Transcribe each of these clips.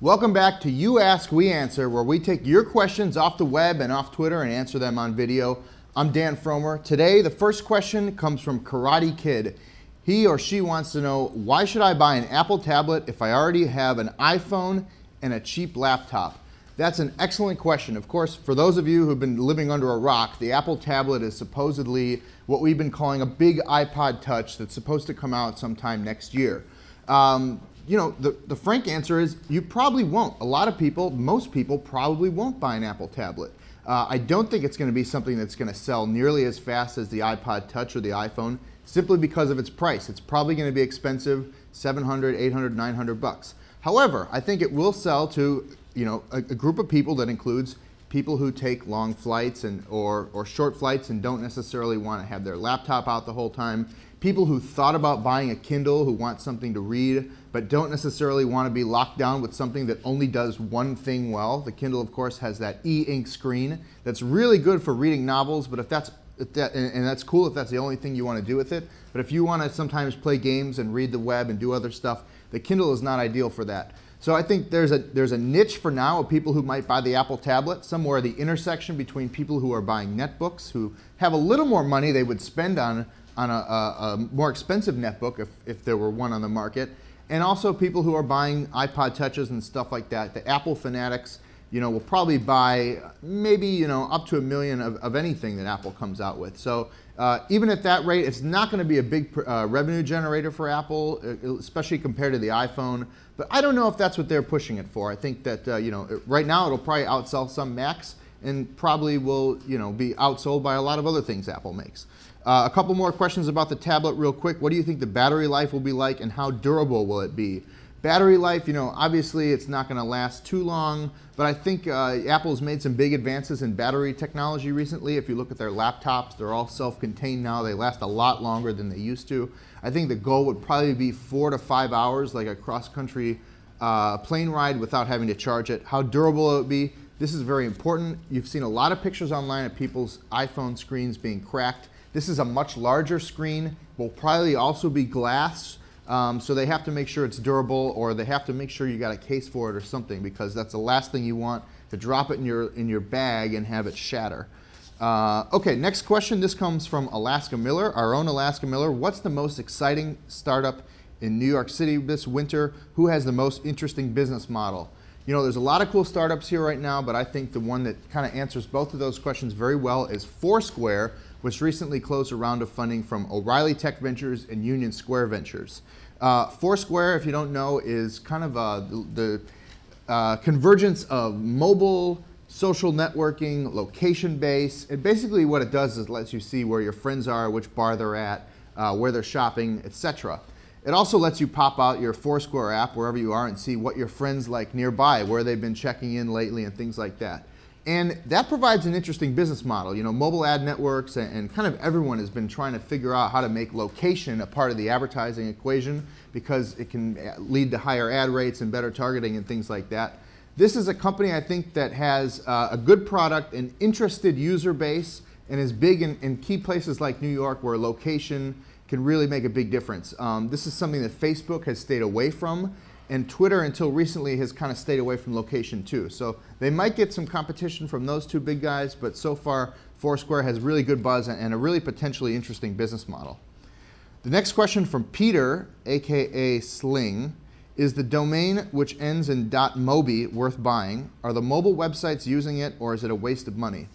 Welcome back to You Ask, We Answer, where we take your questions off the web and off Twitter and answer them on video. I'm Dan Fromer. Today, the first question comes from Karate Kid. He or she wants to know, why should I buy an Apple tablet if I already have an iPhone and a cheap laptop? That's an excellent question. Of course, for those of you who've been living under a rock, the Apple tablet is supposedly what we've been calling a big iPod Touch that's supposed to come out sometime next year. The frank answer is you probably won't. A lot of people, most people, probably won't buy an Apple tablet. I don't think it's going to be something that's going to sell nearly as fast as the iPod Touch or the iPhone, simply because of its price. It's probably going to be expensive, $700, $800, $900. However, I think it will sell to a group of people that includes people who take long flights or short flights and don't necessarily want to have their laptop out the whole time. People who thought about buying a Kindle, who want something to read, but don't necessarily want to be locked down with something that only does one thing well. The Kindle, of course, has that e-ink screen that's really good for reading novels, but and that's cool if that's the only thing you want to do with it. But if you want to sometimes play games and read the web and do other stuff, the Kindle is not ideal for that. So I think there's a niche for now of people who might buy the Apple tablet, somewhere the intersection between people who are buying netbooks, who have a little more money they would spend on a more expensive netbook if there were one on the market, and also people who are buying iPod Touches and stuff like that. The Apple fanatics, will probably buy maybe up to $1 million of anything that Apple comes out with. So even at that rate, it's not going to be a big revenue generator for Apple, especially compared to the iPhone. But I don't know if that's what they're pushing it for. I think that right now it'll probably outsell some Macs and probably will be outsold by a lot of other things Apple makes. A couple more questions about the tablet real quick. What do you think the battery life will be like, and how durable will it be? Battery life, obviously it's not going to last too long, but I think Apple's made some big advances in battery technology recently. If you look at their laptops, they're all self-contained now. They last a lot longer than they used to. I think the goal would probably be 4 to 5 hours, like a cross-country plane ride without having to charge it. How durable will it be? This is very important. You've seen a lot of pictures online of people's iPhone screens being cracked. This is a much larger screen, will probably also be glass, so they have to make sure it's durable, or they have to make sure you got a case for it or something, because that's the last thing you want, to drop it in your bag and have it shatter. Okay, next question. This comes from Alaska Miller, our own Alaska Miller. What's the most exciting startup in New York City this winter? Who has the most interesting business model? There's a lot of cool startups here right now, but I think the one that kind of answers both of those questions very well is Foursquare, which recently closed a round of funding from O'Reilly Tech Ventures and Union Square Ventures. Foursquare, if you don't know, is kind of the convergence of mobile, social networking, location-based. And basically what it does is it lets you see where your friends are, which bar they're at, where they're shopping, etc. It also lets you pop out your Foursquare app wherever you are and see what your friends like nearby, where they've been checking in lately and things like that. And that provides an interesting business model. Mobile ad networks and kind of everyone has been trying to figure out how to make location a part of the advertising equation, because it can lead to higher ad rates and better targeting and things like that. This is a company, I think, that has a good product, an interested user base, and is big in key places like New York, where location can really make a big difference. This is something that Facebook has stayed away from, and Twitter until recently has kind of stayed away from location too. So they might get some competition from those two big guys, but so far Foursquare has really good buzz and a really potentially interesting business model. The next question from Peter, aka Sling, is the domain which ends in .mobi worth buying? Are the mobile websites using it, or is it a waste of money?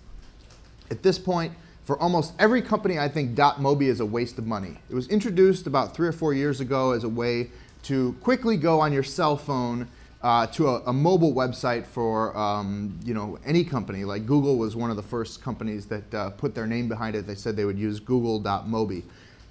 At this point, for almost every company, I think .mobi is a waste of money. It was introduced about 3 or 4 years ago as a way to quickly go on your cell phone to a mobile website for any company. Like Google was one of the first companies that put their name behind it. They said they would use google.mobi.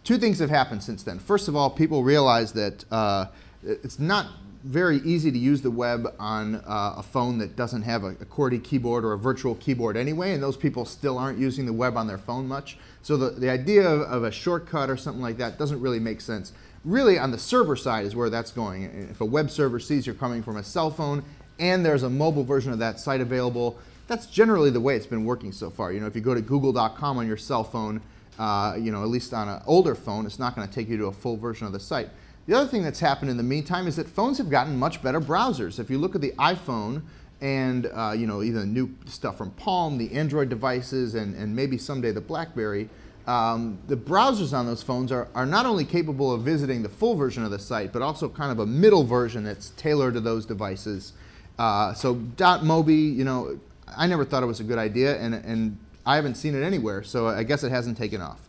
Two things have happened since then. First of all, people realized that it's not very easy to use the web on a phone that doesn't have a QWERTY keyboard or a virtual keyboard anyway, and those people still aren't using the web on their phone much. So the idea of a shortcut or something like that doesn't really make sense. Really, on the server side is where that's going. If a web server sees you're coming from a cell phone and there's a mobile version of that site available, that's generally the way it's been working so far. If you go to google.com on your cell phone, at least on an older phone, it's not going to take you to a full version of the site. The other thing that's happened in the meantime is that phones have gotten much better browsers. If you look at the iPhone and either new stuff from Palm, the Android devices, and maybe someday the BlackBerry, the browsers on those phones are not only capable of visiting the full version of the site, but also kind of a middle version that's tailored to those devices. So .mobi, I never thought it was a good idea, and I haven't seen it anywhere, so I guess it hasn't taken off.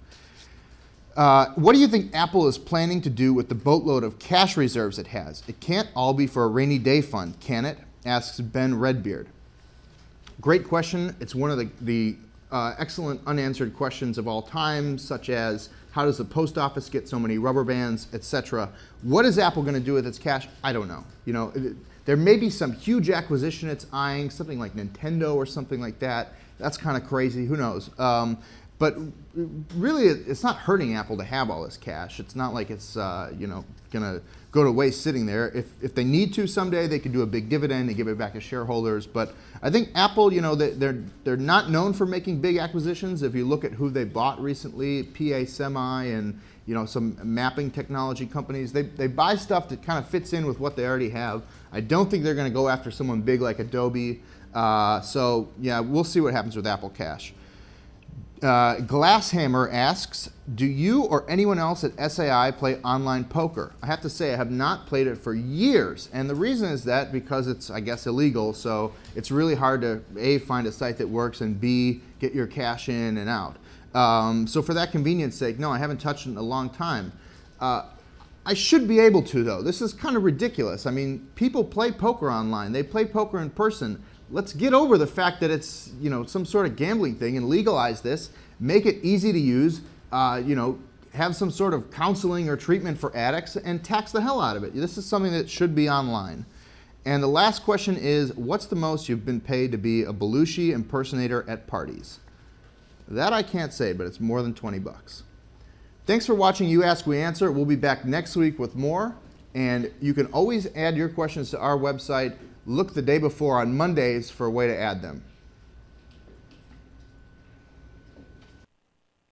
What do you think Apple is planning to do with the boatload of cash reserves it has? It can't all be for a rainy day fund, can it? Asks Ben Redbeard. Great question. It's one of the excellent unanswered questions of all time, such as how does the post office get so many rubber bands, etc. What is Apple going to do with its cash? I don't know. There may be some huge acquisition it's eyeing, something like Nintendo or something like that. That's kind of crazy. Who knows? But really, it's not hurting Apple to have all this cash. It's not like it's going to go to waste sitting there. If they need to someday, they could do a big dividend and give it back to shareholders. But I think Apple, they're not known for making big acquisitions. If you look at who they bought recently, PA Semi and some mapping technology companies, they buy stuff that kind of fits in with what they already have. I don't think they're going to go after someone big like Adobe. So yeah, we'll see what happens with Apple Cash. Glasshammer asks, do you or anyone else at SAI play online poker? I have to say I have not played it for years, and the reason is that because it's, I guess, illegal, so it's really hard to A, find a site that works, and B, get your cash in and out. So for that convenience sake, no, I haven't touched it in a long time. I should be able to, though. This is kind of ridiculous. I mean, people play poker online. They play poker in person. Let's get over the fact that it's some sort of gambling thing and legalize this, make it easy to use, have some sort of counseling or treatment for addicts, and tax the hell out of it. This is something that should be online. And the last question is, what's the most you've been paid to be a Belushi impersonator at parties? That I can't say, but it's more than 20 bucks. Thanks for watching You Ask, We Answer. We'll be back next week with more, and you can always add your questions to our website. Look the day before on Mondays for a way to add them.